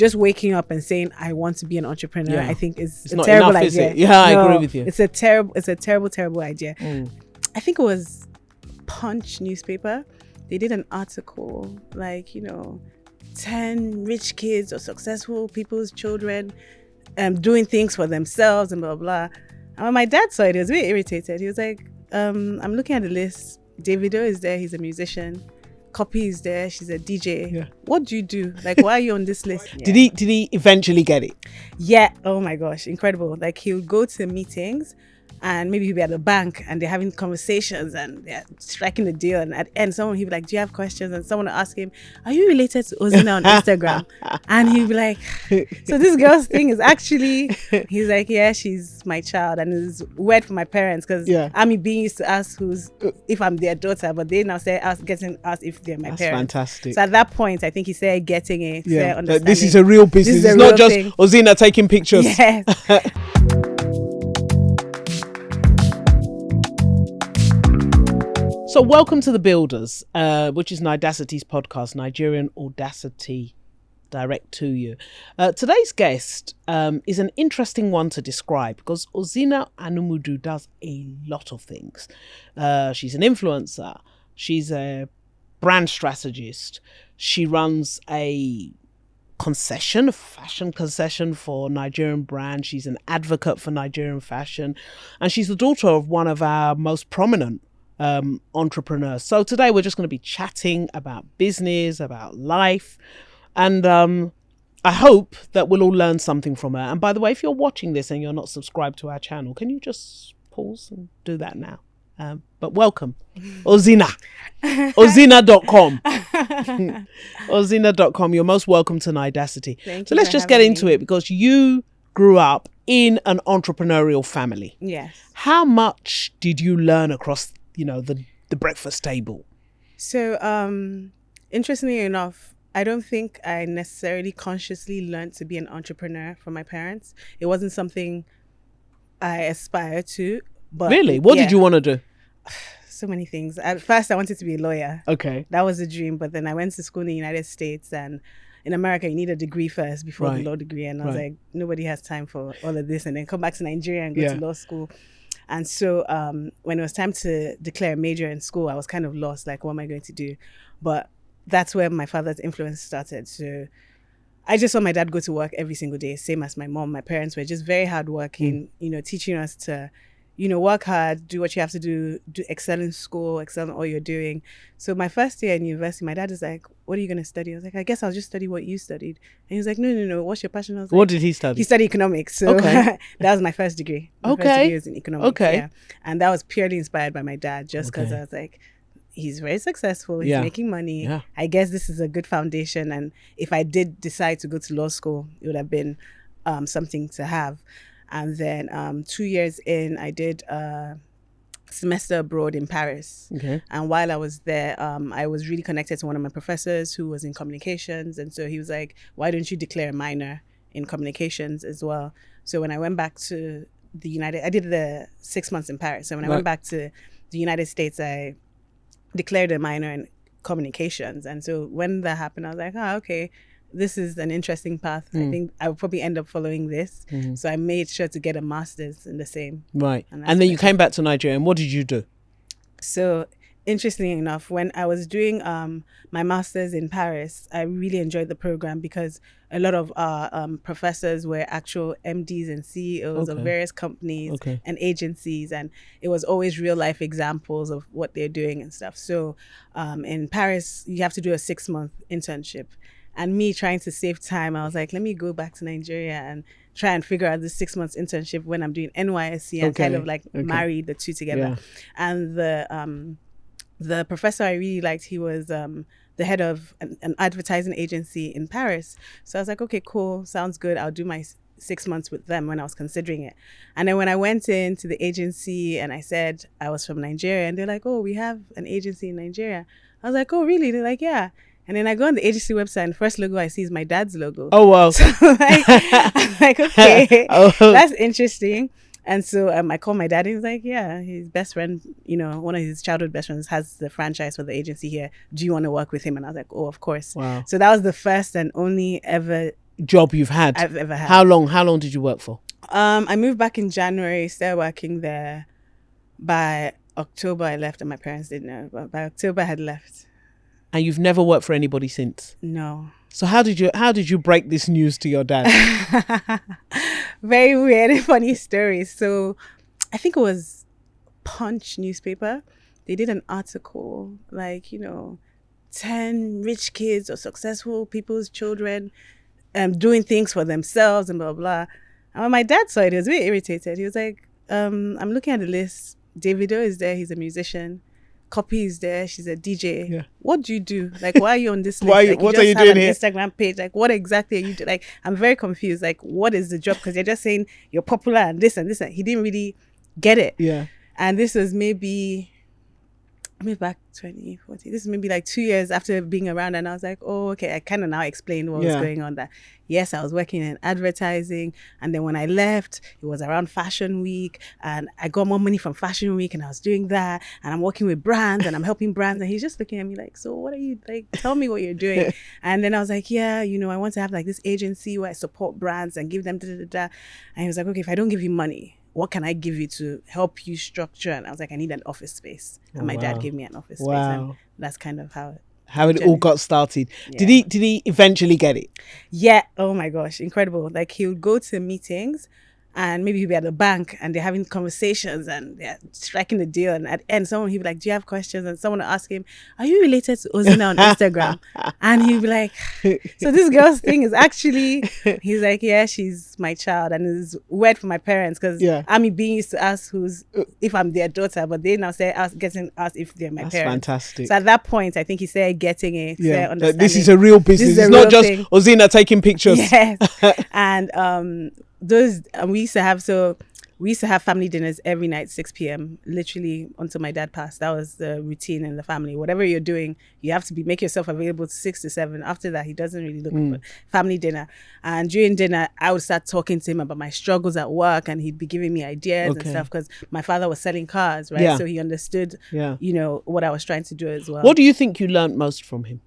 just waking up and saying I want to be an entrepreneur, I think is a not terrible enough, idea. is it? Yeah, I agree with you. It's a terrible idea. I think it was Punch newspaper. They did an article like, 10 rich kids or successful people's children doing things for themselves and blah, blah, blah. And when my dad saw it, he was really irritated. He was like, I'm looking at the list. Davido is there. He's a musician. Copy is there. She's a DJ. Yeah. What do you do? Like, why are you on this list? Yeah. Did he eventually get it? Yeah. Oh my gosh. Incredible. Like, he'll go to meetings and maybe he'll be at the bank and they're having conversations and they're striking a deal. And at the end, someone, he'll be like, do you have questions? And someone will ask him, are you related to Ozinna on Instagram? And he'll be like, so this girl's thing is actually, he's like, yeah, she's my child. And it's weird for my parents because I'm being used to ask if I'm their daughter, but they now say getting asked if they're my That's parents. Fantastic. So at that point, I think he said getting it. Yeah. This is a real business. It's not just thing. Ozinna taking pictures. Yes. So welcome to The Builders, which is Nidacity's podcast, Nigerian Audacity, direct to you. Today's guest is an interesting one to describe because Ozinna Anumudu does a lot of things. She's an influencer. She's a brand strategist. She runs a fashion concession for Nigerian brand. She's an advocate for Nigerian fashion. And she's the daughter of one of our most prominent entrepreneurs. So today we're just going to be chatting about business, about life, and I hope that we'll all learn something from her. And by the way, if you're watching this and you're not subscribed to our channel, can you just pause and do that now? But welcome, Ozinna. Ozinna.com. Ozinna.com. You're most welcome to Nidacity. So let's just get into it because you grew up in an entrepreneurial family. Yes. How much did you learn across the breakfast table? So, interestingly enough, I don't think I necessarily consciously learned to be an entrepreneur from my parents. It wasn't something I aspired to. But really? What did you want to do? So many things. At first, I wanted to be a lawyer. Okay. That was the dream. But then I went to school in the United States, and in America, you need a degree first before the law degree. And I was like, nobody has time for all of this. And then come back to Nigeria and go to law school. And so when it was time to declare a major in school, I was kind of lost, like, what am I going to do? But that's where my father's influence started. So I just saw my dad go to work every single day, same as my mom. My parents were just very hardworking, teaching us to, work hard, do what you have to do excel in school, excel in all you're doing. So my first year in university, my dad is like, what are you going to study? I was like, I guess I'll just study what you studied. And he was like, no, what's your passion? I was like, what did he study? He studied economics. So that was my first degree. My first degree was in economics. Yeah. And that was purely inspired by my dad, just because I was like, he's very successful. He's making money. Yeah. I guess this is a good foundation. And if I did decide to go to law school, it would have been something to have. And then 2 years in, I did a semester abroad in Paris. Okay. And while I was there, I was really connected to one of my professors who was in communications. And so he was like, why don't you declare a minor in communications as well? So when I went back to I did the 6 months in Paris. So when I went back to the United States, I declared a minor in communications. And so when that happened, I was like, okay, this is an interesting path. I think I would probably end up following this. So I made sure to get a master's in the same. Right. And then you came back to Nigeria, and what did you do? So interestingly enough, when I was doing my master's in Paris, I really enjoyed the program because a lot of our professors were actual MDs and CEOs of various companies and agencies. And it was always real life examples of what they're doing and stuff. So in Paris, you have to do a 6-month internship. And me trying to save time, I was like, let me go back to Nigeria and try and figure out this 6 months internship when I'm doing NYSC and kind of like marry the two together. And the professor I really liked, he was the head of an advertising agency in Paris. So I was like, okay, cool, sounds good. I'll do my 6 months with them when I was considering it. And then when I went into the agency and I said I was from Nigeria, and they're like, oh, we have an agency in Nigeria. I was like, oh, really? They're like, yeah. And then I go on the agency website and the first logo I see is my dad's logo. Oh, wow. So I'm like, okay, that's interesting. And so I called my dad and he's like, yeah, his best friend, one of his childhood best friends has the franchise for the agency here. Do you want to work with him? And I was like, oh, of course. Wow. So that was the first and only ever, job you've had. I've ever had. How long did you work for? I moved back in January, started working there. By October, I left, and my parents didn't know. But by October, I had left. And you've never worked for anybody since? No. So how did you break this news to your dad? Very weird and funny story. So I think it was Punch newspaper. They did an article, like, 10 rich kids or successful people's children doing things for themselves and blah, blah. And when my dad saw it, he was very irritated. He was like, I'm looking at the list. Davido is there. He's a musician. Copy is there. She's a DJ. Yeah. What do you do? Like, why are you on this list? What are you doing here? Instagram page. Like, what exactly are you doing? Like, I'm very confused. Like, what is the job? Because you're just saying you're popular and this and this. And he didn't really get it. Yeah. And this was maybe back 2014. This is maybe like 2 years after being around, and I was like, oh, okay. I kind of now explained what was going on. That yes, I was working in advertising, and then when I left, it was around Fashion Week, and I got more money from Fashion Week, and I was doing that, and I'm working with brands, and I'm helping brands, and he's just looking at me like, so what are you like? Tell me what you're doing. And then I was like, yeah, I want to have like this agency where I support brands and give them da da da da. And he was like, okay, if I don't give you money, what can I give you to help you structure? And I was like, I need an office space. And my dad gave me an office space. And that's kind of how it all got started. Yeah. Did he eventually get it? Yeah. Oh my gosh. Incredible. Like, he would go to meetings, and maybe he'd be at the bank and they're having conversations and they're striking the deal. And at the end, he'd be like, do you have questions? And someone would ask him, are you related to Ozinna on Instagram? And he'd be like, so this girl's thing is actually, he's like, yeah, she's my child. And it's weird for my parents because I'm being used to ask if I'm their daughter, but they now say getting asked if they're my parents. That's fantastic. So at that point, I think he started getting it. Yeah. This is a real business. It's not just thing. Ozinna taking pictures. Yes. And we used to have family dinners every night, 6 p.m. literally until my dad passed. That was the routine in the family. Whatever you're doing, you have to make yourself available to 6 to 7. After that, he doesn't really look for family dinner. And during dinner, I would start talking to him about my struggles at work, and he'd be giving me ideas and stuff, because my father was selling cars, right? So he understood what I was trying to do as well. What do you think you learned most from him?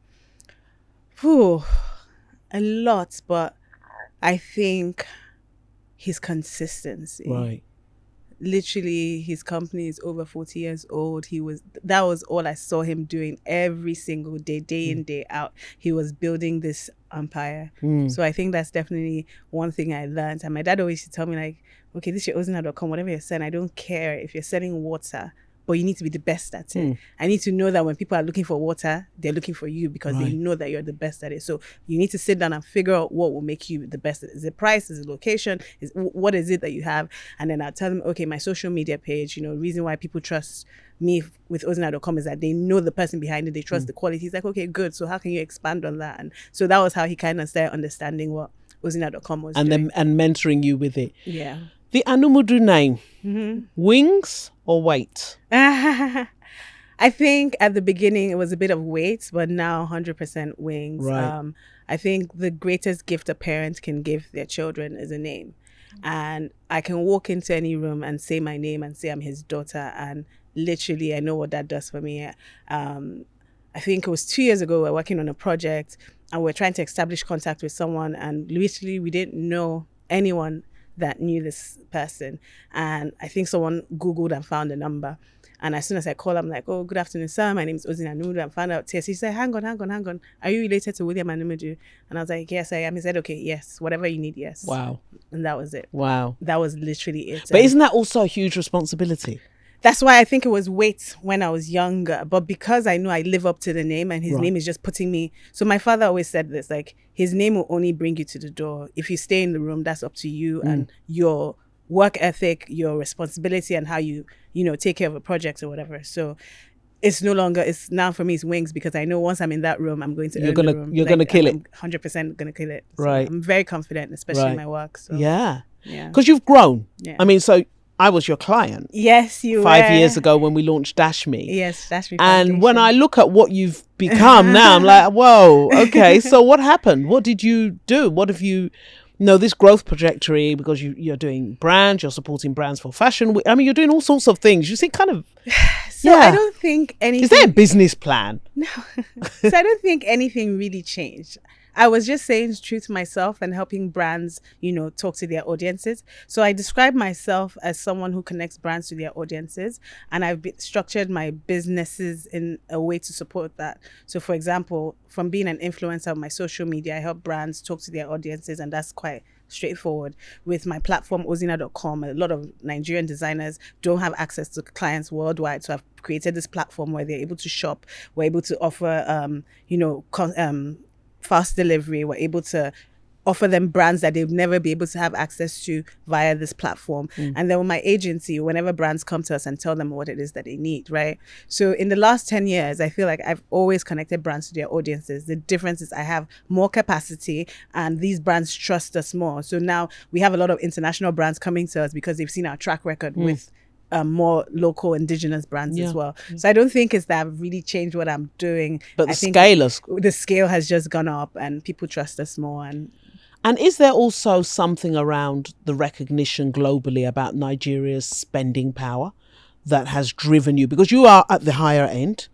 A lot, but I think his consistency. Right. Literally, his company is over 40 years old. That was all I saw him doing every single day, day in, day out. He was building this empire. So I think that's definitely one thing I learned. And my dad always used to tell me, like, okay, this is your Ozinna.com, whatever you're selling, I don't care if you're selling water, but you need to be the best at it. I need to know that when people are looking for water, they're looking for you because they know that you're the best at it. So you need to sit down and figure out what will make you the best. Is it price? Is it location? What is it that you have? And then I'll tell them, okay, my social media page, reason why people trust me with Ozinna.com is that they know the person behind it. They trust the quality. He's like, okay, good. So how can you expand on that? And so that was how he kind of started understanding what Ozinna.com was doing. And mentoring you with it. Yeah. The Anumudu name, wings or weight? I think at the beginning it was a bit of weight, but now 100% wings. Right. I think the greatest gift a parent can give their children is a name. And I can walk into any room and say my name and say I'm his daughter, and literally I know what that does for me. I think it was 2 years ago, we were working on a project and we were trying to establish contact with someone, and literally we didn't know anyone that knew this person. And I think someone Googled and found a number. And as soon as I call, I'm like, oh, good afternoon, sir. My name is Ozinna Anumudu. And found out TSC. He said, hang on. Are you related to William Anumudu? And I was like, yes, I am. He said, okay, yes. Whatever you need, yes. Wow. And that was it. Wow. That was literally it. But isn't that also a huge responsibility? That's why I think it was weight when I was younger. But because I know I live up to the name, and his name is just putting me. So my father always said this, like, his name will only bring you to the door. If you stay in the room, that's up to you and your work ethic, your responsibility, and how you take care of a project or whatever. So it's now for me, it's wings, because I know once I'm in that room, I'm going to You're gonna kill it. 100% gonna kill it. So right. I'm very confident, especially in my work. So yeah. Because you've grown. Yeah. I mean, so I was your client. Yes, you 5 were. years ago when we launched Dash Me. Yes, Dash Me. And when I look at what you've become now, I'm like, whoa, okay. So what happened? What did you do? What have you, this growth trajectory, because you're doing brands, you're supporting brands for fashion. I mean, you're doing all sorts of things. You see kind of... So I don't think anything... Is there a business plan? No. So I don't think anything really changed. I was just saying true to myself and helping brands, talk to their audiences. So I describe myself as someone who connects brands to their audiences, and I've structured my businesses in a way to support that. So for example, from being an influencer on my social media, I help brands talk to their audiences, and that's quite straightforward. With my platform Ozinna.com, a lot of Nigerian designers don't have access to clients worldwide, so I've created this platform where they're able to shop. We're able to offer fast delivery. We're able to offer them brands that they'd never be able to have access to via this platform. And then with my agency, whenever brands come to us and tell them what it is that they need, right? So in the last 10 years, I feel like I've always connected brands to their audiences. The difference is I have more capacity and these brands trust us more. So now we have a lot of international brands coming to us because they've seen our track record with more local indigenous brands as well. So I don't think it's that I've really changed what I'm doing. But I think the scale has just gone up and people trust us more. And is there also something around the recognition globally about Nigeria's spending power that has driven you? Because you are at the higher end.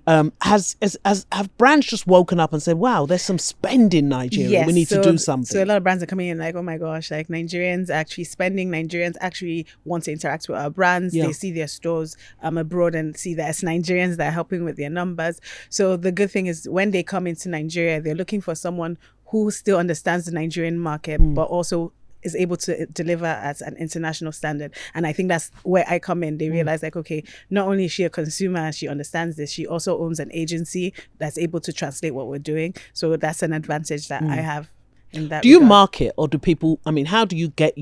Have brands just woken up and said, wow, there's some spend in Nigeria. Yes, we need to do something. So a lot of brands are coming in like, oh my gosh, like Nigerians actually spending. Nigerians actually want to interact with our brands. They see their stores abroad and see that it's Nigerians that are helping with their numbers. So the good thing is when they come into Nigeria, they're looking for someone who still understands the Nigerian market, but also is able to deliver at an international standard. And I think that's where I come in. They realize like, okay, not only is she a consumer and she understands this, she also owns an agency that's able to translate what we're doing. So that's an advantage that I have in that. Do you market, or do people, how do you get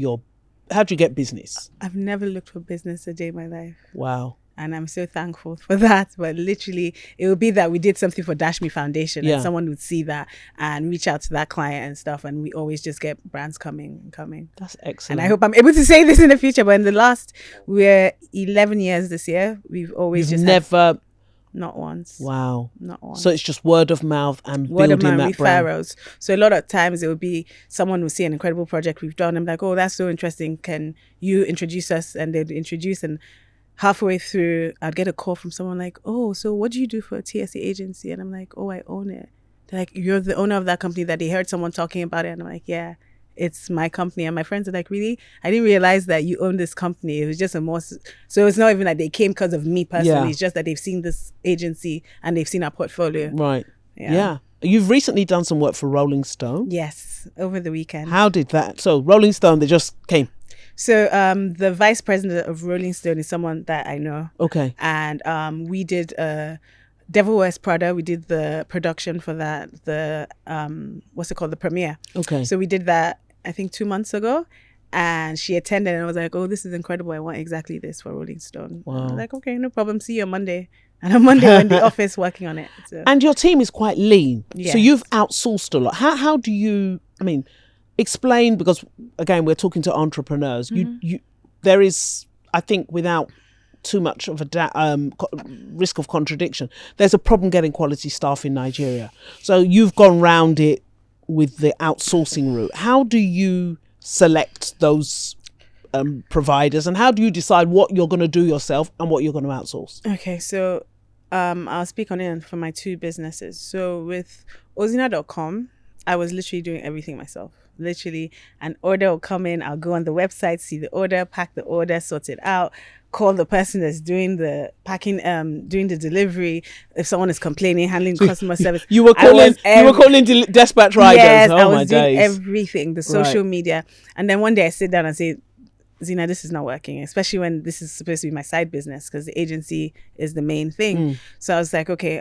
business? I've never looked for business a day in my life. Wow. And I'm so thankful for that. But literally, it would be that we did something for Dash Me Foundation and someone would see that and reach out to that client and stuff. And we always just get brands coming. That's excellent. And I hope I'm able to say this in the future. But in the last, we're 11 years this year. We've always never... Not once. Wow. Not once. So it's just word of mouth and building that brand. Referrals. So a lot of times it would be someone will see an incredible project we've done. I'm like, oh, that's so interesting. Can you introduce us? And they'd introduce, and halfway through, I'd get a call from someone like, oh, so what do you do for a TSC agency? And I'm like, oh, I own it. They're like, you're the owner of that company that they heard someone talking about it. And I'm like, yeah, it's my company. And my friends are like, really? I didn't realize that you own this company. It was just so it's not even like they came because of me personally. It's just that they've seen this agency and they've seen our portfolio. Right. Yeah. You've recently done some work for Rolling Stone. Yes, over the weekend. How did that? So Rolling Stone, they just came. So the vice president of Rolling Stone is someone that I know. Okay. And we did Devil Wears Prada. We did the production for that, the what's it called, the premiere. Okay. So we did that, I think 2 months ago. And she attended and I was like, oh, this is incredible. I want exactly this for Rolling Stone. Wow. I was like, okay, no problem. See you on Monday. And on Monday we're in the office working on it. So. And your team is quite lean. Yes. So you've outsourced a lot. How do you, explain, because again, we're talking to entrepreneurs. There is, I think, without too much of a risk of contradiction, there's a problem getting quality staff in Nigeria. So you've gone round it with the outsourcing route. How do you select those providers, and how do you decide what you're going to do yourself and what you're going to outsource? Okay, so I'll speak on it for my two businesses. So with Ozinna.com, I was literally doing everything myself. Literally, an order will come in, I'll go on the website, see the order, pack the order, sort it out, call the person that's doing the packing, doing the delivery. If someone is complaining, handling customer service. You were calling dispatch riders. Yes, oh, I was my doing days. everything, the social media. And then one day I sit down and say, Zina, this is not working, especially when this is supposed to be my side business because the agency is the main thing. So I was like, okay,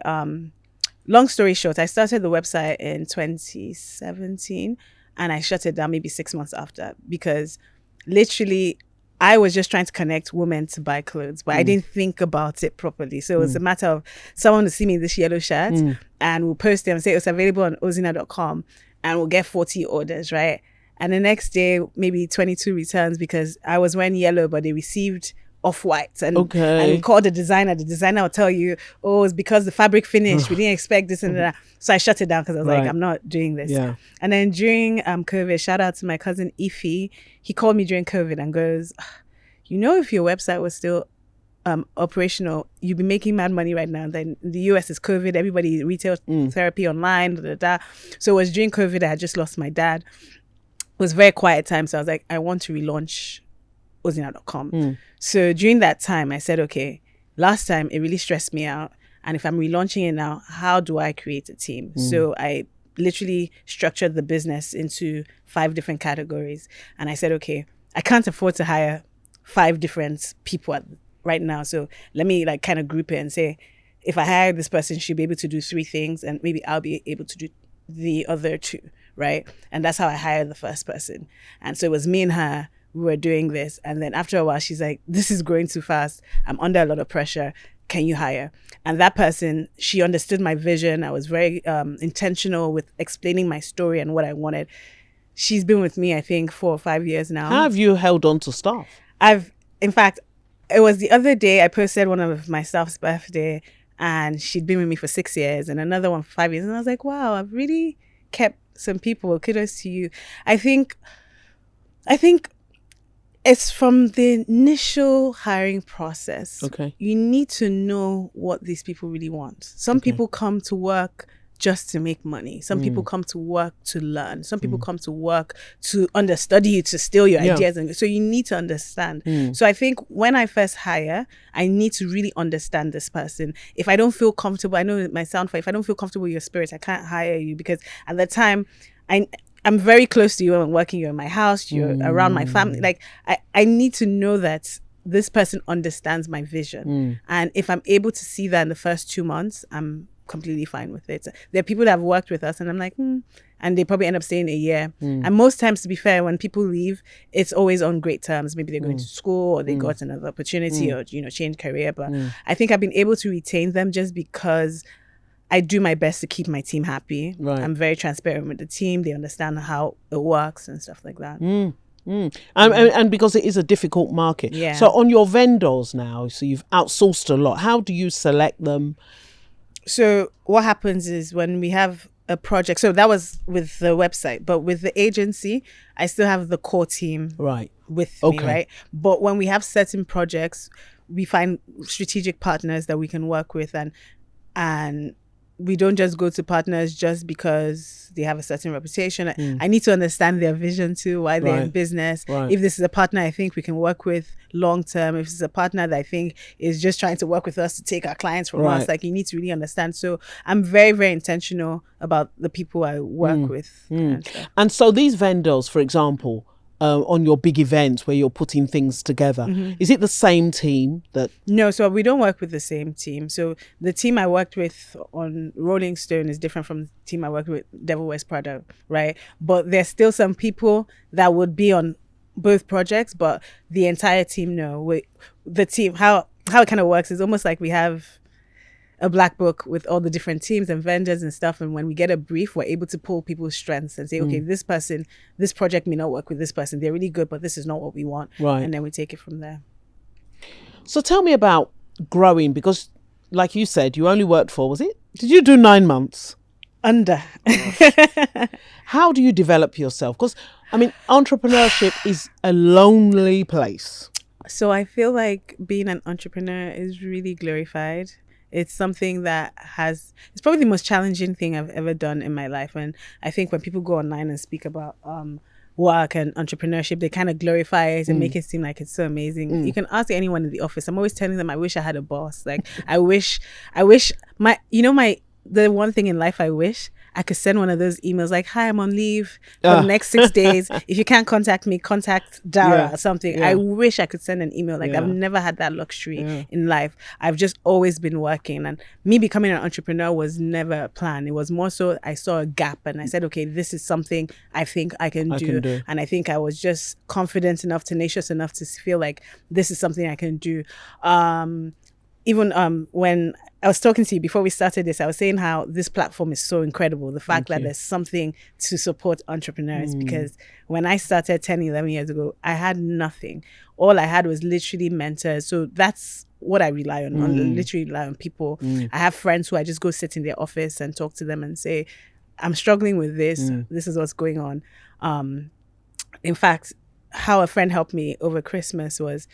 long story short, I started the website in 2017 and I shut it down maybe 6 months after because literally I was just trying to connect women to buy clothes, but I didn't think about it properly. So it was a matter of someone will see me in this yellow shirt and we'll post it and say it's available on Ozinna.com and we'll get 40 orders, right? And the next day, maybe 22 returns because I was wearing yellow, but they received off-white. And we called the designer. The designer will tell you, oh, it's because the fabric finished. We didn't expect this and that. So I shut it down because I was like, I'm not doing this. Yeah. And then during COVID, shout out to my cousin Ify. He called me during COVID and goes, you know, if your website was still operational, you'd be making mad money right now. Then the US is COVID, everybody retail therapy online, da, da, da. So it was during COVID, I had just lost my dad. It was a very quiet time. So I was like, I want to relaunch Ozinna.com. So during that time, I said, okay, last time it really stressed me out. And if I'm relaunching it now, how do I create a team? So I literally structured the business into 5 different categories. And I said, okay, I can't afford to hire 5 different people right now. So let me like kind of group it and say, if I hire this person, she'll be able to do 3 things and maybe I'll be able to do the other 2, right? And that's how I hired the first person. And so it was me and her, we were doing this. And then after a while, she's like, this is growing too fast. I'm under a lot of pressure. Can you hire? And that person, she understood my vision. I was very intentional with explaining my story and what I wanted. She's been with me, I think, 4 or 5 years now. How have you held on to staff? In fact, it was the other day I posted one of my staff's birthday and she'd been with me for 6 years and another one for 5 years. And I was like, wow, I've really kept some people. Kudos to you. I think it's from the initial hiring process. Okay. You need to know what these people really want. Some people come to work just to make money. Some people come to work to learn. Some people come to work to understudy you, to steal your ideas. And so you need to understand. So I think when I first hire, I need to really understand this person. If I don't feel comfortable, I know it might sound funny, if I don't feel comfortable with your spirit, I can't hire you, because at the time, I'm very close to you. I'm working, you're in my house, you're around my family. Like, I need to know that this person understands my vision. And if I'm able to see that in the first 2 months, I'm completely fine with it. There are people that have worked with us and I'm like, and they probably end up staying a year. And most times, to be fair, when people leave, it's always on great terms. Maybe they're going to school or they got another opportunity or, change career. But I think I've been able to retain them just because I do my best to keep my team happy. Right. I'm very transparent with the team. They understand how it works and stuff like that. And because it is a difficult market. Yeah. So on your vendors now, so you've outsourced a lot. How do you select them? So what happens is when we have a project, so that was with the website, but with the agency, I still have the core team with me, right? But when we have certain projects, we find strategic partners that we can work with, and we don't just go to partners just because they have a certain reputation. I need to understand their vision too, why they're in business. If this is a partner I think we can work with long term, if this is a partner that I think is just trying to work with us to take our clients from us, like, you need to really understand. So I'm very, very intentional about the people I work with. And so these vendors, for example, on your big events where you're putting things together, is it the same team that... No, so we don't work with the same team. So the team I worked with on Rolling Stone is different from the team I worked with Devil Wears Prada, right? But there's still some people that would be on both projects, but the entire team, no. The team, how it kind of works is almost like we have a black book with all the different teams and vendors and stuff, and when we get a brief, we're able to pull people's strengths and say, okay, this person, this project may not work with this person, they're really good, but this is not what we want, and then we take it from there. So tell me about growing, because like you said, you only worked for, did you do 9 months? Under. How do you develop yourself? Because I mean, entrepreneurship is a lonely place. So I feel like being an entrepreneur is really glorified. It's something that it's probably the most challenging thing I've ever done in my life. And I think when people go online and speak about work and entrepreneurship, they kind of glorify it and make it seem like it's so amazing. You can ask anyone in the office. I'm always telling them I wish I had a boss. Like, I wish the one thing in life I wish I could send one of those emails like, hi, I'm on leave for the next 6 days. If you can't contact me, contact Dara or something. I wish I could send an email like that. I've never had that luxury in life. I've just always been working, and me becoming an entrepreneur was never a plan. It was more so I saw a gap and I said, okay, this is something I think I can do. And I think I was just confident enough, tenacious enough to feel like this is something I can do. Even when I was talking to you before we started this, I was saying how this platform is so incredible. The fact that there's something to support entrepreneurs, because when I started 10, 11 years ago, I had nothing. All I had was literally mentors. So that's what I rely on. I literally rely on people. I have friends who I just go sit in their office and talk to them and say, I'm struggling with this. This is what's going on. In fact, how a friend helped me over Christmas was,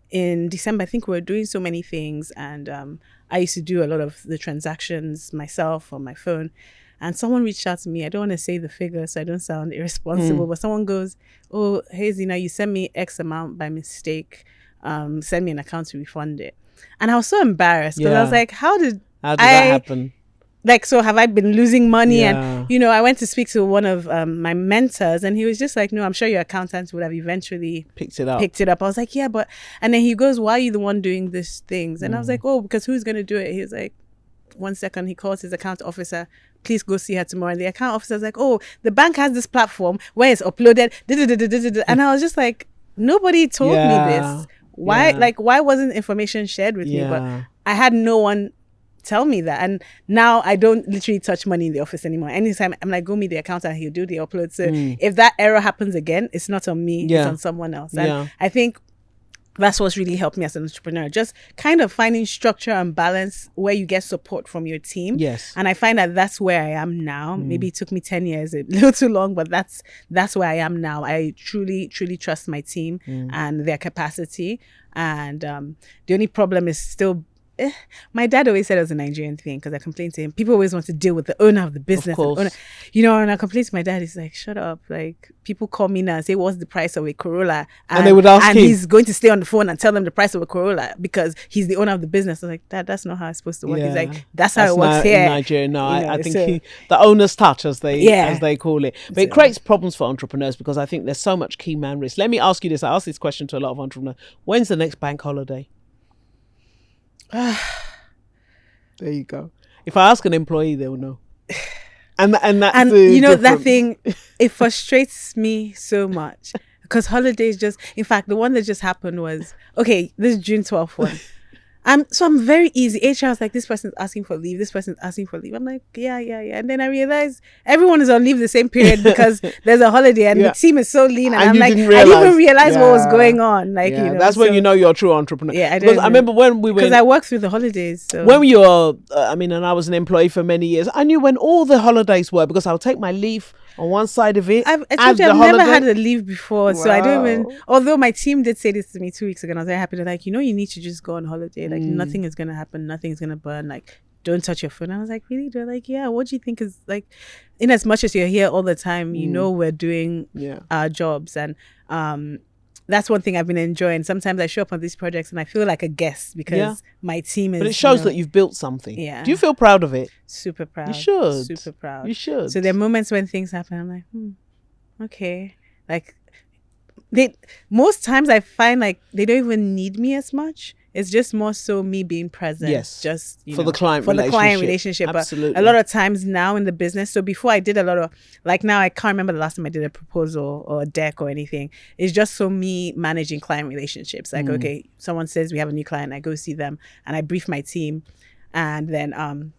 in December, I think we were doing so many things, and I used to do a lot of the transactions myself on my phone. And someone reached out to me. I don't want to say the figure so I don't sound irresponsible, but someone goes, "Oh, hey, Zina, you sent me X amount by mistake. Send me an account to refund it." And I was so embarrassed because I was like, how did that happen? Like, so have I been losing money? Yeah. And, you know, I went to speak to one of my mentors, and he was just like, no, I'm sure your accountant would have eventually picked it up. I was like, yeah, but, and then he goes, why are you the one doing these things? And I was like, oh, because who's going to do it? He was like, 1 second. He calls his account officer. Please go see her tomorrow. And the account officer's like, oh, the bank has this platform where it's uploaded. And I was just like, nobody told me this. Why? Like, why wasn't information shared with me? But I had no one tell me that. And now I don't literally touch money in the office anymore. Anytime I'm like, go meet the accountant, he'll do the upload. So if that error happens again, it's not on me, it's on someone else. And I think that's what's really helped me as an entrepreneur. Just kind of finding structure and balance where you get support from your team. Yes. And I find that that's where I am now. Maybe it took me 10 years, a little too long, but that's where I am now. I truly, truly trust my team and their capacity. And the only problem is still, my dad always said it was a Nigerian thing because I complained to him. People always want to deal with the owner of the business. Of course. You know, and I complained to my dad. He's like, shut up. Like, people call me now and say, what's the price of a Corolla? And they would ask him. And he's going to stay on the phone and tell them the price of a Corolla because he's the owner of the business. I was like, Dad, that's not how it's supposed to work. He's like, that's how it works here. In Nigeria. No, I think the owner's touch, as they call it. But it creates problems for entrepreneurs because I think there's so much key man risk. Let me ask you this. I ask this question to a lot of entrepreneurs. When's the next bank holiday? There you go. If I ask an employee, they'll know. And that's you know, that thing, it frustrates me so much because holidays just, in fact, the one that just happened was, okay, this June 12th one. So I'm very easy. HR was like, this person's asking for leave. This person's asking for leave. I'm like, yeah. And then I realized everyone is on leave the same period because there's a holiday and the team is so lean. And I'm like, I didn't even realize what was going on. Like, you know, that's when you know you're a true entrepreneur. Yeah, I because I remember when we were, because I worked through the holidays. So. When you were, and I was an employee for many years. I knew when all the holidays were because I would take my leave on one side of it. I told you I've never had a leave before, so I don't even. Although my team did say this to me 2 weeks ago, and I was very happy. They're like, you know, you need to just go on holiday. Like nothing is gonna happen, nothing's gonna burn. Like, don't touch your phone. I was like, really? They're like, yeah. What do you think is like? In as much as you're here all the time, you know, we're doing our jobs, and that's one thing I've been enjoying. Sometimes I show up on these projects and I feel like a guest because my team is. But it shows that you've built something. Yeah. Do you feel proud of it? Super proud. You should. Super proud. You should. So there are moments when things happen. I'm like, okay. Like, most times I find like they don't even need me as much. It's just more so me being present. Yes. Just for the client relationship. Absolutely. But a lot of times now in the business, so before I did a lot of, like now I can't remember the last time I did a proposal or a deck or anything. It's just so me managing client relationships. Like, okay, someone says we have a new client, I go see them and I brief my team. And then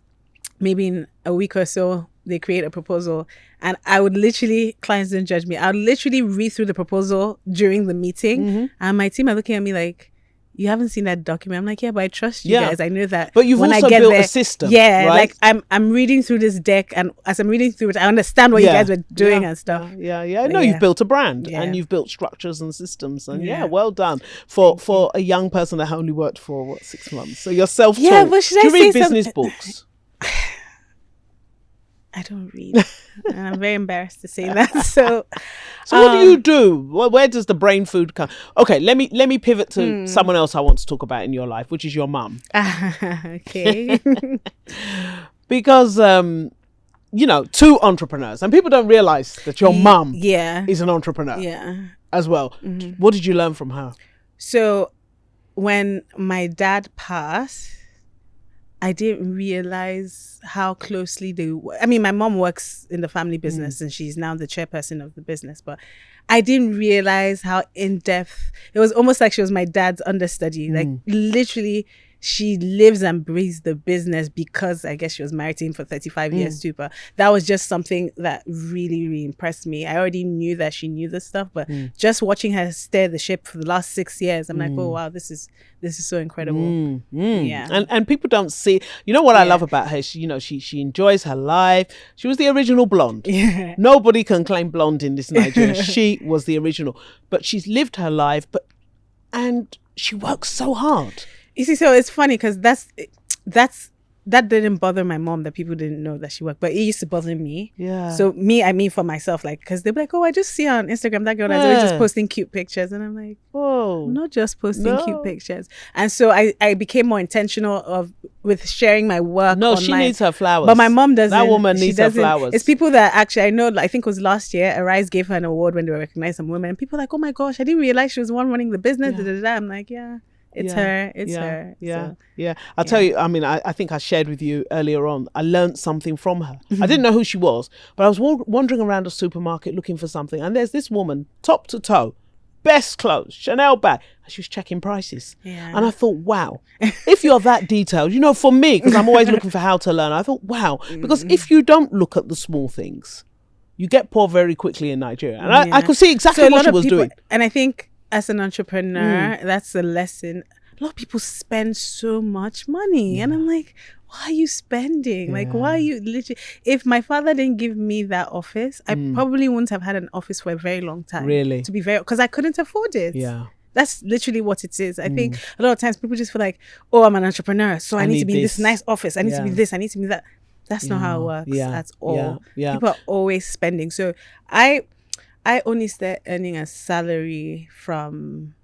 maybe in a week or so, they create a proposal and I would literally, clients don't judge me, I would literally read through the proposal during the meeting and my team are looking at me like, you haven't seen that document. I'm like, yeah, but I trust you guys. I know that. But you've also built a system. Yeah, right? like I'm reading through this deck, and as I'm reading through it, I understand what you guys were doing and stuff. Yeah. I know you've built a brand and you've built structures and systems, and well done for a young person that only worked for 6 months. So you're self-taught. Yeah, but should I say do you read business books? I don't read, and I'm very embarrassed to say that. So what do you do? Where does the brain food come? Okay, let me pivot to someone else I want to talk about in your life, which is your mum. Okay. Because two entrepreneurs, and people don't realize that your mum is an entrepreneur as well. What did you learn from her? So when my dad passed, I didn't realize how closely they were. I mean, my mom works in the family business and she's now the chairperson of the business, but I didn't realize how in-depth. It was almost like she was my dad's understudy. Like literally, she lives and breathes the business because I guess she was married to him for 35 years too. But that was just something that really, really impressed me. I already knew that she knew this stuff, but just watching her steer the ship for the last 6 years, I'm like, oh wow, this is so incredible. Yeah. And people don't see. You know what I love about her? She enjoys her life. She was the original blonde. Yeah. Nobody can claim blonde in this Nigeria. She was the original, but she's lived her life. And she works so hard. You see, so it's funny because that didn't bother my mom that people didn't know that she worked, but it used to bother me. Yeah. So I mean for myself, like, because they're like, oh, I just see her on Instagram, that girl that's always just posting cute pictures, and I'm like, whoa, I'm not just posting cute pictures. And so I became more intentional with sharing my work. No, online. she needs her flowers. But my mom doesn't. That woman needs her flowers. It's people that actually I know. I think it was last year. Arise gave her an award when they were recognizing some women. And people were like, oh my gosh, I didn't realize she was the one running the business. Yeah. I'm like, yeah. It's her. It's her. Yeah. So, yeah. I'll tell you, I mean, I think I shared with you earlier on, I learned something from her. I didn't know who she was, but I was wandering around a supermarket looking for something. And there's this woman, top to toe, best clothes, Chanel bag. And she was checking prices. Yeah. And I thought, wow, if you're that detailed, for me, because I'm always looking for how to learn, I thought, wow, because if you don't look at the small things, you get poor very quickly in Nigeria. And I could see exactly what she was doing. And I think, as an entrepreneur, that's a lesson. A lot of people spend so much money. And I'm like, why are you spending? Like, why are you literally... If my father didn't give me that office, I probably wouldn't have had an office for a very long time. Really? To be very... Because I couldn't afford it. Yeah. That's literally what it is. I think a lot of times people just feel like, oh, I'm an entrepreneur, so I need to be in this nice office. I need to be this. I need to be that. That's not how it works at all. Yeah. People are always spending. So I only started earning a salary from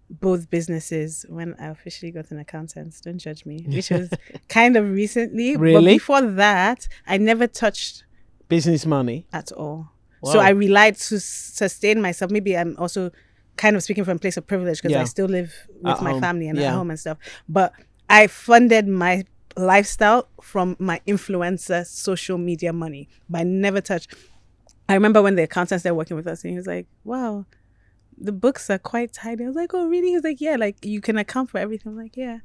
both businesses when I officially got an accountant. Don't judge me. Which was kind of recently. Really? But before that, I never touched business money at all. Wow. So I relied to sustain myself. Maybe I'm also kind of speaking from a place of privilege because I still live with my family and at home and stuff. But I funded my lifestyle from my influencer social media money, but I never touched. I remember when the accountant started working with us and he was like, wow, the books are quite tidy. I was like, oh, really? He was like, yeah, like you can account for everything. I'm like, yeah.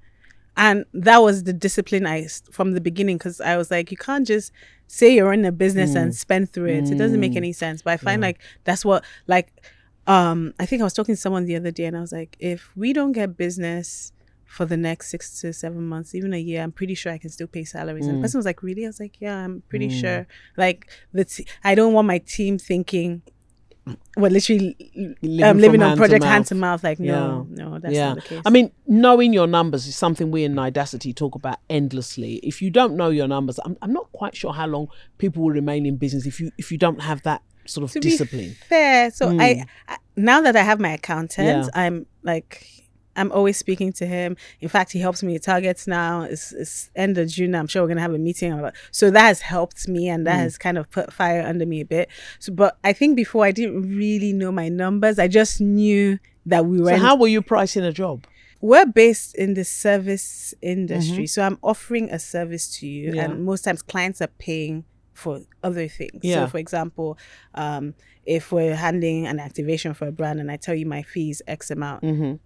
And that was the discipline from the beginning, because I was like, you can't just say you're in a business and spend through it. It doesn't make any sense. But I find like that's what, like, I think I was talking to someone the other day and I was like, if we don't get business for the next 6 to 7 months, even a year, I'm pretty sure I can still pay salaries. And the person was like, really? I was like, yeah, I'm pretty sure. Like, I don't want my team thinking we're literally living on project hand to mouth. Like, no, that's not the case. I mean, knowing your numbers is something we in Nidacity talk about endlessly. If you don't know your numbers, I'm not quite sure how long people will remain in business if you don't have that sort of discipline. Be fair. So I now that I have my accountant, I'm always speaking to him. In fact, he helps me with targets now. It's end of June. I'm sure we're going to have a meeting. So that has helped me and that has kind of put fire under me a bit. So, but I think before I didn't really know my numbers. I just knew that we were... So how were you pricing a job? We're based in the service industry. So I'm offering a service to you. Yeah. And most times clients are paying for other things. Yeah. So for example, if we're handling an activation for a brand and I tell you my fee is X amount,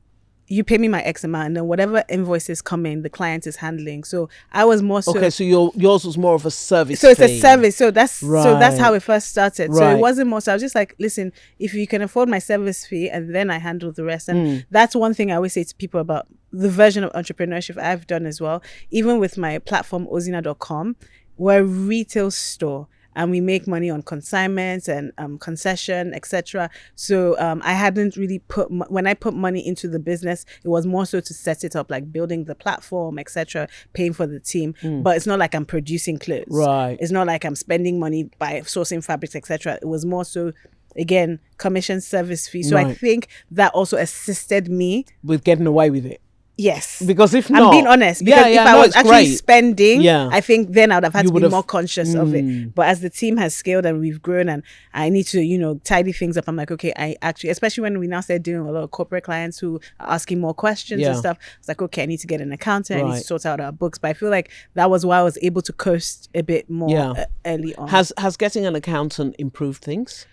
you pay me my X amount, and then whatever invoices come in, the client is handling. So I was more so... Okay, so yours was more of a service So it's a service. So that's how it first started. Right. So it wasn't more... So I was just like, listen, if you can afford my service fee, and then I handle the rest. And that's one thing I always say to people about the version of entrepreneurship I've done as well. Even with my platform, Ozinna.com, we're a retail store. And we make money on consignments and concession, etc. So I hadn't really when I put money into the business, it was more so to set it up, like building the platform, etc., paying for the team. But it's not like I'm producing clothes. Right. It's not like I'm spending money by sourcing fabrics, etc. It was more so, again, commission service fee. So I think that also assisted me with getting away with it. Yes. Because if not... I'm being honest. Because if I was actually spending, I think then I would have had to be more conscious of it. But as the team has scaled and we've grown and I need to, tidy things up, I'm like, okay, I actually, especially when we now start doing a lot of corporate clients who are asking more questions and stuff, it's like, okay, I need to get an accountant, I need to sort out our books. But I feel like that was why I was able to coast a bit more early on. Has getting an accountant improved things?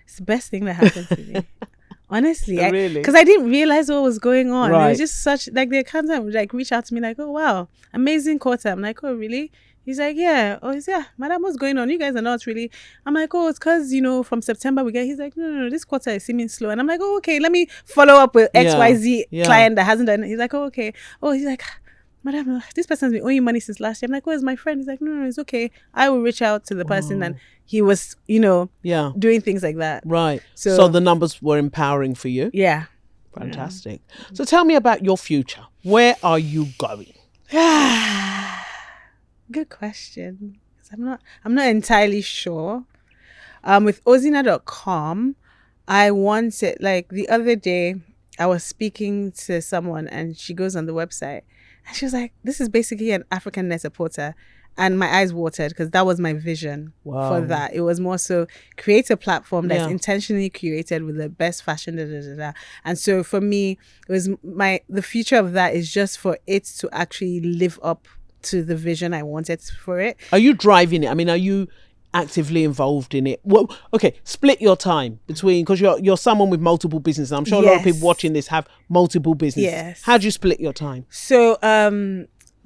It's the best thing that happened to me. Honestly, really? Because I didn't realize what was going on. Right. It was just such, like, the accountant would like reach out to me like, oh wow, amazing quarter. I'm like, oh really? He's like, yeah. Oh, he's madam, what's going on? You guys are not really. I'm like, oh, it's because from September we get. He's like, no, this quarter is seeming slow. And I'm like, oh, okay, let me follow up with XYZ client that hasn't done it. He's like, oh, okay. Oh, he's like, madam, this person's been owing you money since last year. I'm like, where's my friend? He's like, no, it's okay. I will reach out to the person. And he was, doing things like that. Right. So the numbers were empowering for you? Yeah. Fantastic. So tell me about your future. Where are you going? Good question. 'Cause I'm not entirely sure. With Ozinna.com, I wanted, like, the other day I was speaking to someone and she goes on the website and she was like, this is basically an African Net-a-Porter. And my eyes watered because that was my vision for that. It was more so create a platform that's intentionally curated with the best fashion, And so for me, it was the future of that is just for it to actually live up to the vision I wanted for it. Are you driving it? I mean, are you actively involved in it? Well, okay, split your time between, because you're someone with multiple businesses. I'm sure a lot of people watching this have multiple businesses. Yes. How do you split your time? So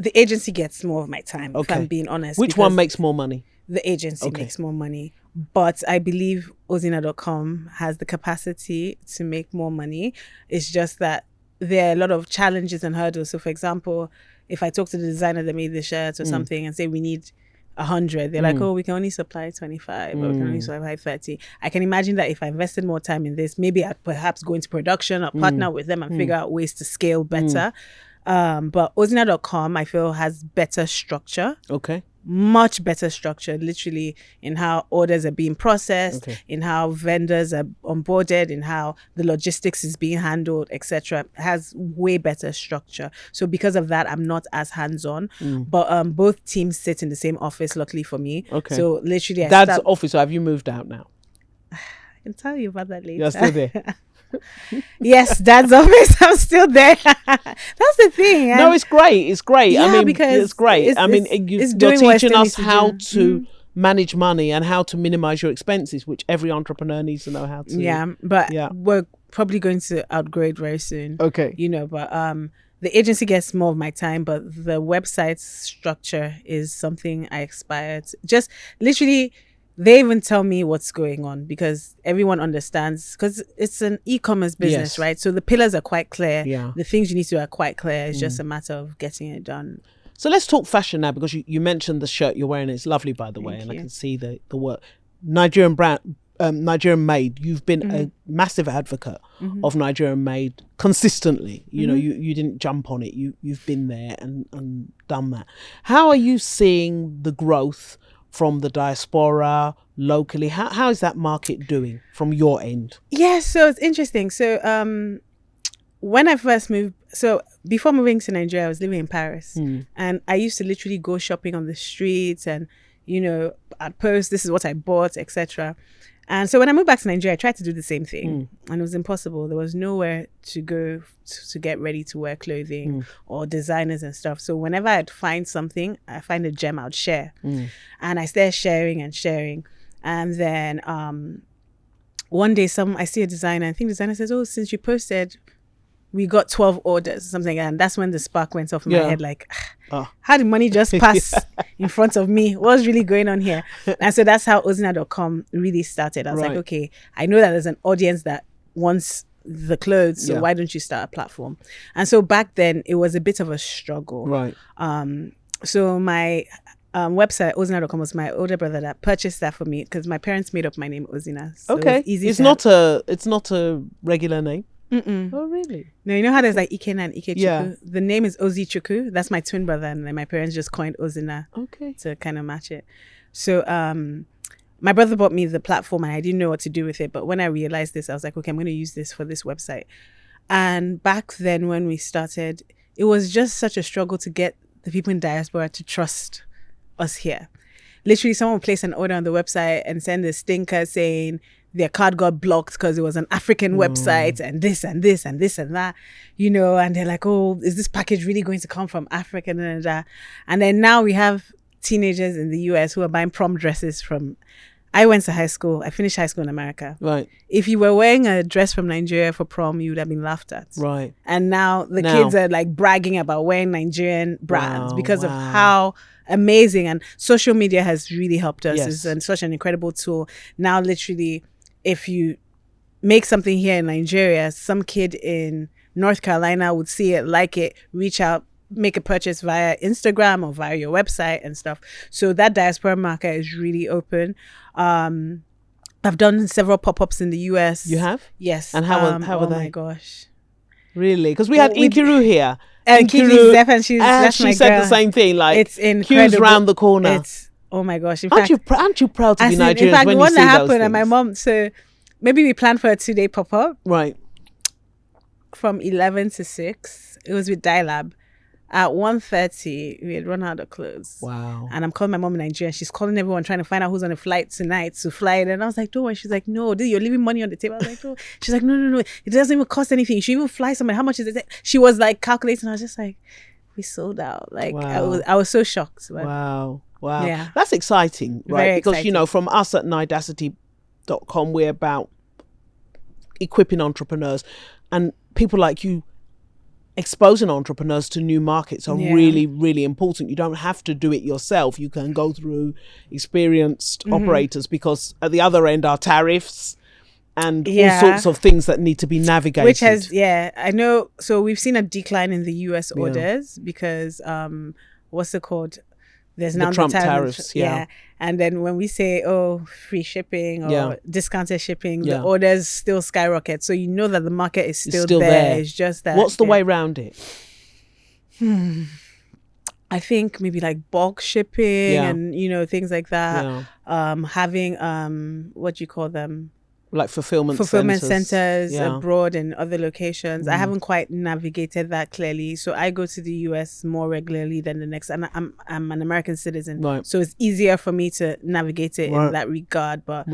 the agency gets more of my time, if I'm being honest. Which one makes more money? The agency makes more money. But I believe Ozinna.com has the capacity to make more money. It's just that there are a lot of challenges and hurdles. So for example, if I talk to the designer that made the shirt or something and say we need 100, they're like, oh, we can only supply 25 or we can only supply 30. I can imagine that if I invested more time in this, maybe I'd perhaps go into production or partner with them and figure out ways to scale better. But Ozinna.com, I feel, has better structure. Okay. Much better structure, literally, in how orders are being processed, in how vendors are onboarded, in how the logistics is being handled, etc. Has way better structure. So because of that, I'm not as hands-on. But both teams sit in the same office, luckily for me. Okay. So literally, Dad's office, or have you moved out now? I can tell you about that later. You're still there? Yes, Dad's office. I'm still there. That's the thing. No, it's great. It's great. Yeah, I mean, because it's great. You're teaching us how to manage money and how to minimize your expenses, which every entrepreneur needs to know how to. Yeah, but we're probably going to outgrade very soon. Okay. But the agency gets more of my time, but the website structure is something I aspire to. Just literally, they even tell me what's going on because everyone understands, because it's an e-commerce business, right? So the pillars are quite clear. Yeah. The things you need to do are quite clear. It's just a matter of getting it done. So let's talk fashion now, because you mentioned the shirt you're wearing. It's lovely, by the way, and I can see the work. Nigerian brand, Nigerian made. You've been a massive advocate of Nigerian made consistently. You know, you didn't jump on it. You've been there and done that. How are you seeing the growth from the diaspora locally? How is that market doing from your end? Yeah, so it's interesting. So when I first moved, so before moving to Nigeria, I was living in Paris, and I used to literally go shopping on the streets, and I'd post, this is what I bought, etc. And so when I moved back to Nigeria, I tried to do the same thing, and it was impossible. There was nowhere to go to get ready to wear clothing or designers and stuff. So whenever I'd find something, I find a gem, I'd share. And I started sharing. And then one day I see a designer, I think the designer says, oh, since you posted, we got 12 orders or something. And that's when the spark went off in my head, like, how did money just pass in front of me? What's really going on here? And so that's how Ozinna.com really started. I was like, okay, I know that there's an audience that wants the clothes, so why don't you start a platform? And so back then it was a bit of a struggle. Right. So my website, Ozinna.com, was my older brother that purchased that for me because my parents made up my name Ozinna. So okay. It's not a regular name. Oh, really? No, you know how there's like Ikena and Ikechuku? Yeah. The name is Ozichuku. That's my twin brother, and then my parents just coined Ozinna to kind of match it. So my brother bought me the platform and I didn't know what to do with it. But when I realized this, I was like, okay, I'm going to use this for this website. And back then when we started, it was just such a struggle to get the people in diaspora to trust us here. Literally, someone would place an order on the website and send a stinker saying their card got blocked because it was an African website and this and this and this and that, and they're like, oh, is this package really going to come from Africa? And then now we have teenagers in the US who are buying prom dresses from, I finished high school in America. Right. If you were wearing a dress from Nigeria for prom, you would have been laughed at. Right. And now the kids are like bragging about wearing Nigerian brands because of how amazing, and social media has really helped us. It's such an incredible tool. Now, literally, if you make something here in Nigeria, some kid in North Carolina would see it, like it, reach out, make a purchase via Instagram or via your website and stuff. So that diaspora market is really open. I've done several pop-ups in the US. You have? Yes. And how are they? Oh my gosh. Really? Because we had Nkiru here. And Kiki's deaf, and that's she my said girl. the same thing. Like, It's incredible. queues round the corner. It's, oh my gosh. In aren't fact, you proud to be Nigerians in fact, when the you one see that those happened, things? and my mom, so maybe we planned for a 2-day pop-up. Right. From 11 to 6. It was with Dilab. At 1:30, we had run out of clothes. Wow. And I'm calling my mom in Nigeria. She's calling everyone, trying to find out who's on a flight tonight to fly it. And I was like, don't worry. She's like, no, you're leaving money on the table. I was like, no. She's like, no. It doesn't even cost anything. You should even fly somewhere. How much is it? She was like calculating. I was just like, we sold out. Like, wow. I was so shocked. But wow. yeah. That's exciting, right? Very because, exciting. from us at Nidacity.com, we're about equipping entrepreneurs, and people like you exposing entrepreneurs to new markets are really, really important. You don't have to do it yourself. You can go through experienced operators, because at the other end are tariffs and all sorts of things that need to be navigated. Which has, I know. So we've seen a decline in the US orders because, what's it called? There's now the Trump tariffs. Yeah. And then when we say, free shipping or discounted shipping, the Yeah. orders still skyrocket. So you know that the market is still there. It's just that. What's the way around it? I think maybe like bulk shipping and, things like that. Having, what do you call them? Like fulfillment centers abroad and other locations. I haven't quite navigated that clearly. So I go to the US more regularly than the next. And I'm an American citizen. Right. So it's easier for me to navigate it in that regard. But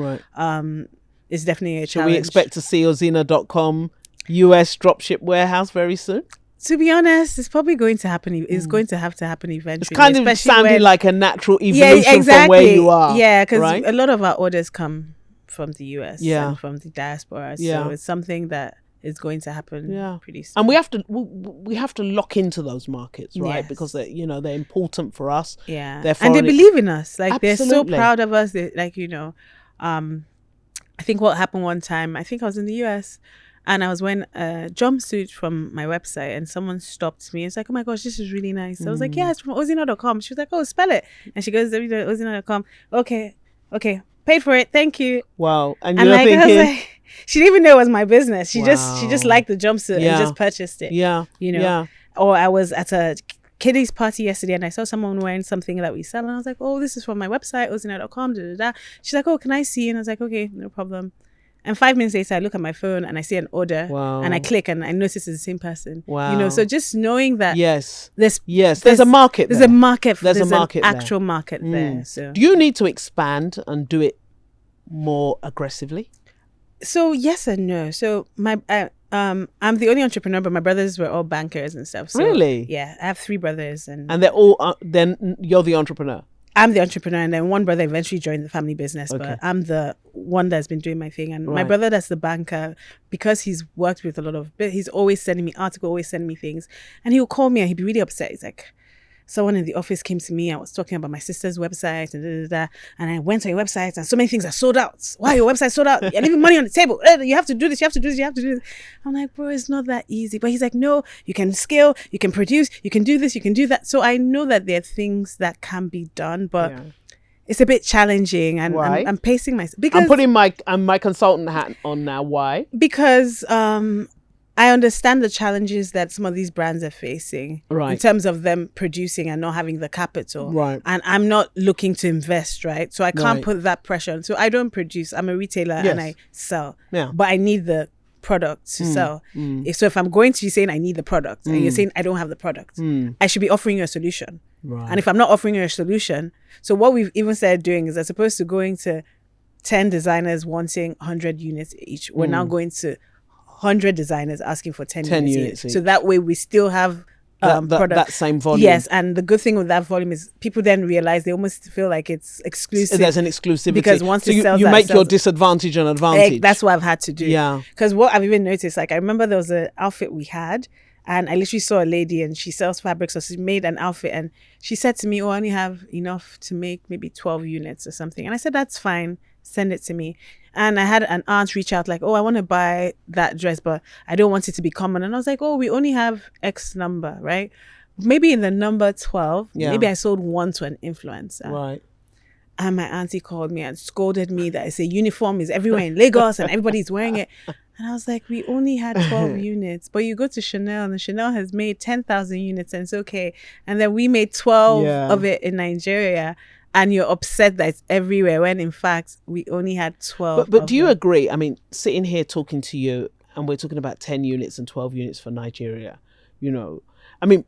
it's definitely a challenge. Shall we expect to see Ozinna.com US dropship warehouse very soon? To be honest, it's probably going to happen. It's going to have to happen eventually. It's kind of sounding like a natural evolution from where you are. Yeah, because a lot of our orders come from the US and from the diaspora. Yeah. So it's something that is going to happen pretty soon. And we have to lock into those markets, right? Yes. Because they're important for us. Yeah. And they believe in us. Like they're so proud of us. They, I think what happened one time, I think I was in the US and I was wearing a jumpsuit from my website and someone stopped me. It's like, oh my gosh, this is really nice. I was like, yeah, it's from Ozinna.com. She was like, oh, spell it. And she goes, Ozinna.com. Okay. Paid for it. Thank you. Wow. And you're thinking... I was like, she didn't even know it was my business. She just liked the jumpsuit and just purchased it. Yeah. Yeah. Or I was at a kiddies party yesterday and I saw someone wearing something that we sell and I was like, oh, this is from my website, Ozinna.com. She's like, oh, can I see? And I was like, okay, no problem. And 5 minutes later, I look at my phone and I see an order and I click and I notice it's the same person. Wow. So just knowing that there's a market. There's a market. There's an market actual market there. So do you need to expand and do it more aggressively? So yes and no. So my I'm the only entrepreneur, but my brothers were all bankers and stuff. So, really? Yeah, I have 3 brothers and they're all. Then you're the entrepreneur. I'm the entrepreneur, and then one brother eventually joined the family business, but I'm the one that's been doing my thing. And my brother, that's the banker, because he's worked with a lot of, he's always sending me articles, always sending me things. And he'll call me and he'd be really upset. He's like, someone in the office came to me. I was talking about my sister's website and I went to your website and so many things are sold out. Why your website sold out? You're leaving money on the table. You have to do this. You have to do this. You have to do this. I'm like, bro, it's not that easy. But he's like, no, you can scale, you can produce, you can do this, you can do that. So I know that there are things that can be done, but it's a bit challenging. And I'm pacing myself because I'm putting my consultant hat on now. Why? Because I understand the challenges that some of these brands are facing in terms of them producing and not having the capital. Right. And I'm not looking to invest, right? So I can't put that pressure on. So I don't produce. I'm a retailer and I sell. Yeah. But I need the product to sell. So if I'm going to you saying I need the product and you're saying I don't have the product, I should be offering you a solution. Right. And if I'm not offering you a solution, so what we've even started doing is as opposed to going to 10 designers wanting 100 units each, we're now going to 100 designers asking for 10 units each. So that way we still have that same volume. Yes, and the good thing with that volume is people then realize they almost feel like it's exclusive. There's an exclusivity. Because once it sells, you make your disadvantage an advantage. That's what I've had to do. Yeah. Because what I've even noticed, like I remember there was an outfit we had and I literally saw a lady and she sells fabric. So she made an outfit and she said to me, oh, I only have enough to make maybe 12 units or something. And I said, that's fine. Send it to me. And I had an aunt reach out like, oh, I want to buy that dress, but I don't want it to be common. And I was like, oh, we only have X number, right? Maybe in the number 12, maybe I sold one to an influencer. Right. And my auntie called me and scolded me that I say uniform is everywhere in Lagos and everybody's wearing it. And I was like, we only had 12 units, but you go to Chanel and Chanel has made 10,000 units and it's okay. And then we made 12 of it in Nigeria and you're upset that it's everywhere when in fact we only had 12. But do you agree? I mean, sitting here talking to you and we're talking about 10 units and 12 units for Nigeria, I mean,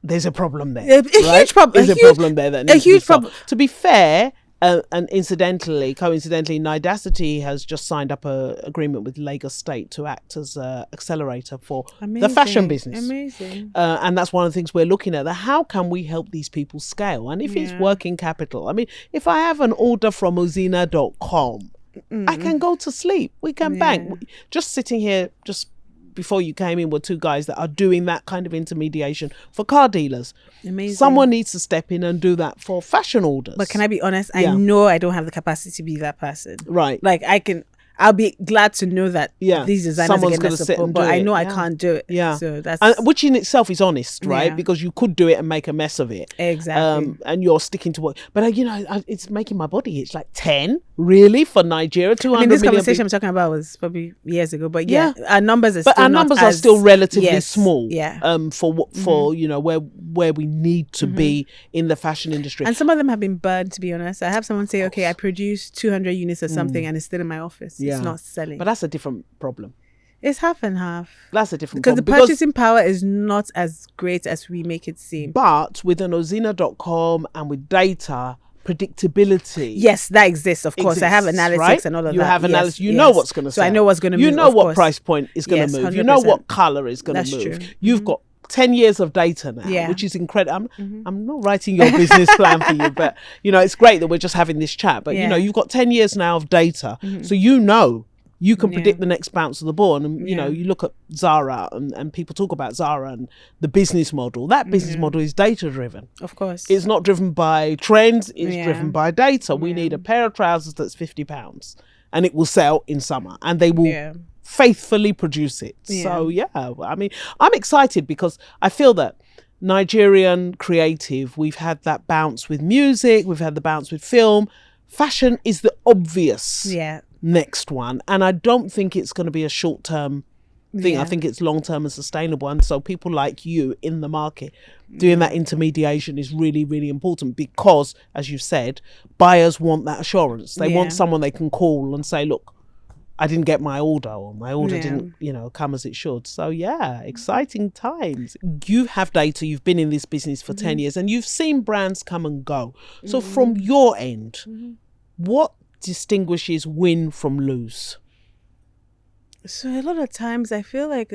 there's a problem there. A huge problem. There's a problem there that needs a huge to be solved. problem. To be fair, and coincidentally, Nidacity has just signed up a agreement with Lagos State to act as an accelerator for the fashion business. Amazing. And that's one of the things we're looking at. How can we help these people scale? And if it's working capital, I mean, if I have an order from Ozinna.com, I can go to sleep. We can bank. Just sitting here, just before you came in, were two guys that are doing that kind of intermediation for car dealers. Amazing. Someone needs to step in and do that for fashion orders. But can I be honest? I know I don't have the capacity to be that person. Right. Like I'll be glad to know that these designers are getting support, but I know I can't do it. Yeah. So that's which in itself is honest, right? Because you could do it and make a mess of it. Exactly. And you're sticking to what, but it's making my body. It's like 10 really for Nigeria. 200 I mean, this million conversation I'm talking about was probably years ago, but our numbers are still relatively small. Yeah. For where we need to be in the fashion industry. And some of them have been burned, to be honest. I have someone say, okay, I produce 200 units or something and it's still in my office. It's not selling. But that's a different problem. It's half and half. That's a different problem. Because the purchasing power is not as great as we make it seem. But with an Ozinna.com and with data, predictability. Yes, that exists, of course. I have analytics, right? And all of that. You have analysis. You know what's going to sell. So I know what's going to move. You know what price point is going to move. 100%. You know what color is going to move. True. You've got 10 years of data now, which is incredible. I'm not writing your business plan for you, but it's great that we're just having this chat. But you've got 10 years now of data, so you can predict the next bounce of the ball. And you look at Zara and people talk about Zara and the business model. That business model is data driven. Of course, it's not driven by trends. It's driven by data. We need a pair of trousers that's £50, and it will sell in summer, and they will faithfully produce it. So I mean, I'm excited because I feel that Nigerian creative, we've had that bounce with music, we've had the bounce with film. Fashion is the obvious next one, and I don't think it's going to be a short-term thing. I think it's long-term and sustainable, and so people like you in the market doing that intermediation is really, really important because, as you said, buyers want that assurance. They want someone they can call and say, look, I didn't get my order, or my order didn't, come as it should. So exciting times. You have data, you've been in this business for 10 years and you've seen brands come and go. So from your end, what distinguishes win from lose? So a lot of times I feel like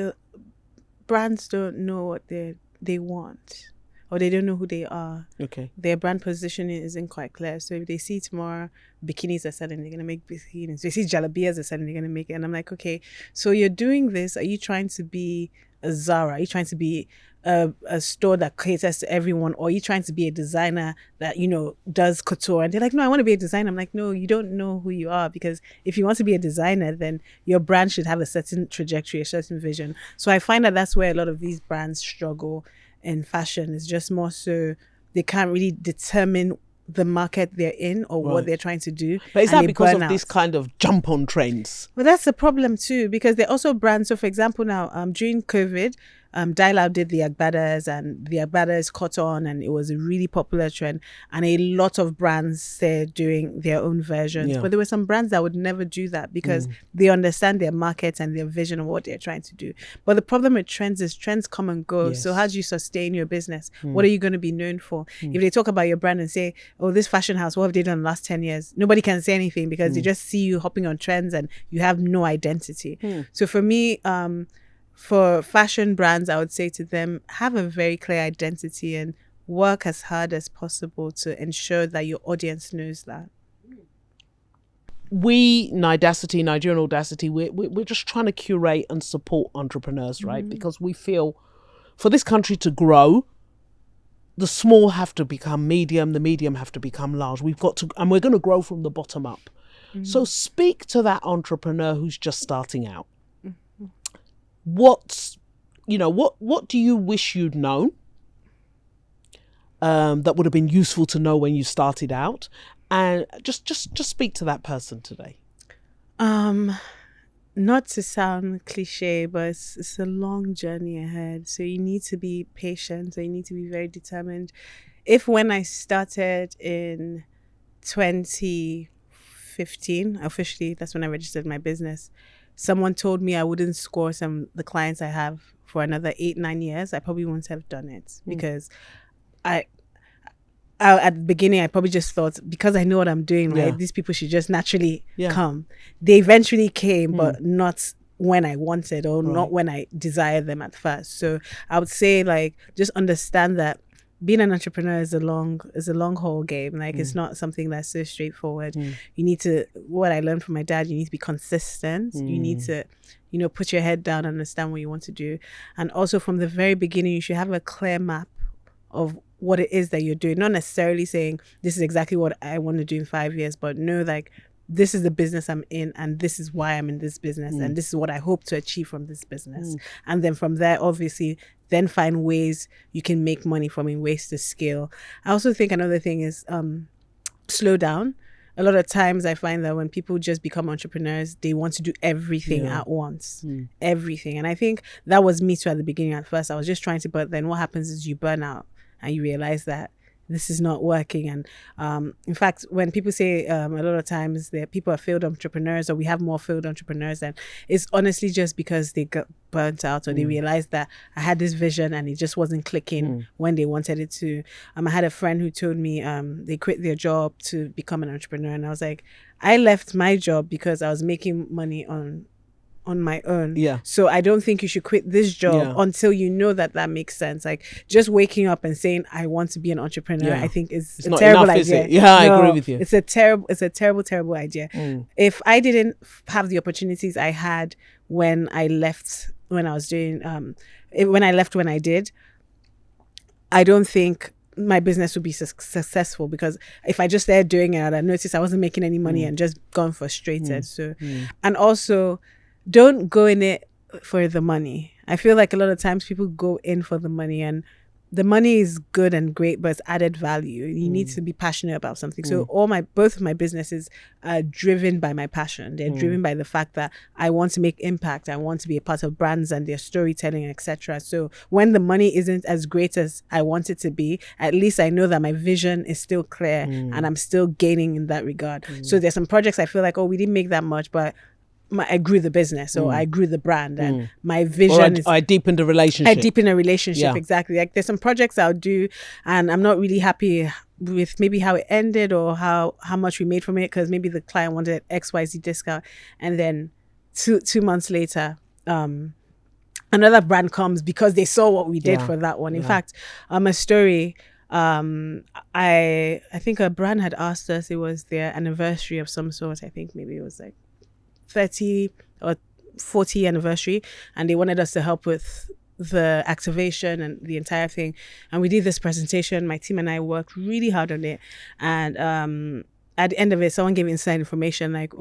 brands don't know what they want, or they don't know who they are. Okay. Their brand positioning isn't quite clear. So if they see tomorrow bikinis are selling, they're going to make bikinis. If they see jalabiyas are selling, they're going to make it. And I'm like, okay, so you're doing this. Are you trying to be a Zara? Are you trying to be a store that caters to everyone? Or are you trying to be a designer that, does couture? And they're like, no, I want to be a designer. I'm like, no, you don't know who you are, because if you want to be a designer, then your brand should have a certain trajectory, a certain vision. So I find that that's where a lot of these brands struggle in fashion. Is just more so they can't really determine the market they're in or what they're trying to do. But is that because of this kind of jump on trends? Well, that's the problem too, because they're also brands. So for example, now during COVID, Dial Out did the Agbadas, and the Agbadas caught on, and it was a really popular trend, and a lot of brands started doing their own versions. But there were some brands that would never do that because they understand their market and their vision of what they're trying to do. But the problem with trends is trends come and go. So how do you sustain your business? What are you going to be known for? If they talk about your brand and say, oh, this fashion house, what have they done in the last 10 years? Nobody can say anything because they just see you hopping on trends and you have no identity. So for me, for fashion brands, I would say to them, have a very clear identity and work as hard as possible to ensure that your audience knows that. We, Nigerian Audacity, we're just trying to curate and support entrepreneurs, right? Because we feel for this country to grow, the small have to become medium, the medium have to become large. We've got to, and we're going to grow from the bottom up. So speak to that entrepreneur who's just starting out. What do you wish you'd known that would have been useful to know when you started out? And just speak to that person today. not to sound cliche, but it's a long journey ahead. So you need to be patient. So you need to be very determined. If when I started in 2015, officially, that's when I registered my business, someone told me I wouldn't score the clients I have for another 8-9 years, I probably wouldn't have done it because I at the beginning, I probably just thought, because I know what I'm doing, right? These people should just naturally come. They eventually came, but not when I wanted or not when I desired them at first. So I would say, like, just understand that being an entrepreneur is a long haul game. Like, it's not something that's so straightforward. You need to, what I learned from my dad, you need to be consistent. You need to, put your head down, understand what you want to do. And also from the very beginning, you should have a clear map of what it is that you're doing. Not necessarily saying this is exactly what I want to do in 5 years, but know, like, this is the business I'm in and this is why I'm in this business and this is what I hope to achieve from this business. And then from there, obviously, then find ways you can make money from it, ways to scale. I also think another thing is slow down. A lot of times I find that when people just become entrepreneurs, they want to do everything at once. Everything. And I think that was me too at the beginning. At first, I was just trying to, but then what happens is you burn out and you realize that this is not working. And in fact, when people say a lot of times that people are failed entrepreneurs or we have more failed entrepreneurs, and it's honestly just because they got burnt out or they realized that I had this vision and it just wasn't clicking when they wanted it to. I had a friend who told me they quit their job to become an entrepreneur, and I was like, I left my job because I was making money on my own. So I don't think you should quit this job until you know that makes sense. Like, just waking up and saying I want to be an entrepreneur, I think it's a terrible idea. Is it? Yeah, I agree with you. It's a terrible idea. If I didn't have the opportunities I had when I left, when I was doing when I left when I did, I don't think my business would be successful, because if I just started doing it, I noticed I wasn't making any money and just gone frustrated. So and also, don't go in it for the money. I feel like a lot of times people go in for the money, and the money is good and great, but it's added value. You need to be passionate about something. So both of my businesses are driven by my passion. They're driven by the fact that I want to make impact. I want to be a part of brands and their storytelling, etc. So when the money isn't as great as I want it to be, at least I know that my vision is still clear and I'm still gaining in that regard. So there's some projects I feel like, we didn't make that much, but I grew the business, or I grew the brand, and my vision I deepened the relationship. I deepen a relationship, exactly. Like, there's some projects I'll do, and I'm not really happy with maybe how it ended or how much we made from it, because maybe the client wanted XYZ discount, and then two months later, another brand comes because they saw what we did for that one. In fact, a story. I think a brand had asked us. It was their anniversary of some sort. I think maybe it was like 30 or 40 anniversary, and they wanted us to help with the activation and the entire thing, and we did this presentation. My team and I worked really hard on it, and at the end of it, someone gave inside information like,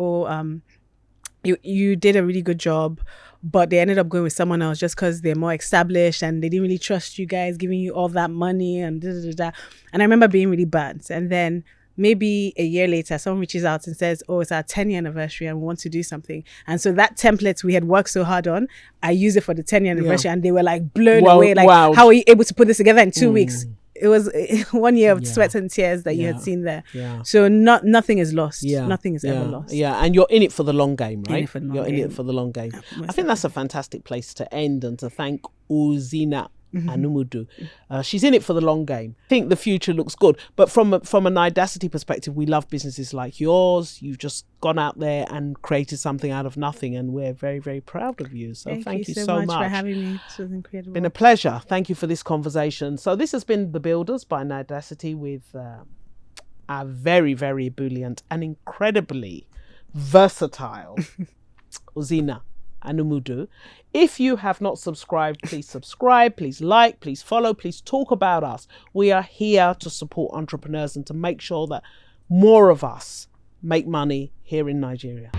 you did a really good job, but they ended up going with someone else just because they're more established and they didn't really trust you guys giving you all that money and da, da, da, da. And I remember being really bad. And then maybe a year later, someone reaches out and says, it's our 10-year anniversary and we want to do something. And so that template we had worked so hard on, I used it for the 10-year anniversary, and they were like blown away. Like, how are you able to put this together in 2 weeks? It was 1 year of sweat and tears that you had seen there. So nothing is lost. Nothing is ever lost. And you're in it for the long game, right? You're in it for the long game. I think that's a fantastic place to end, and to thank Ozinna Anumudu. She's in it for the long game. I think the future looks good. But from a Nidacity perspective, we love businesses like yours. You've just gone out there and created something out of nothing, and we're very, very proud of you. So thank you so much for having me. This was incredible. Been a pleasure. Thank you for this conversation. So this has been The Builders by Nidacity with our very, very ebullient and incredibly versatile Ozinna Anumudu. If you have not subscribed, please subscribe, please like, please follow, please talk about us. We are here to support entrepreneurs and to make sure that more of us make money here in Nigeria.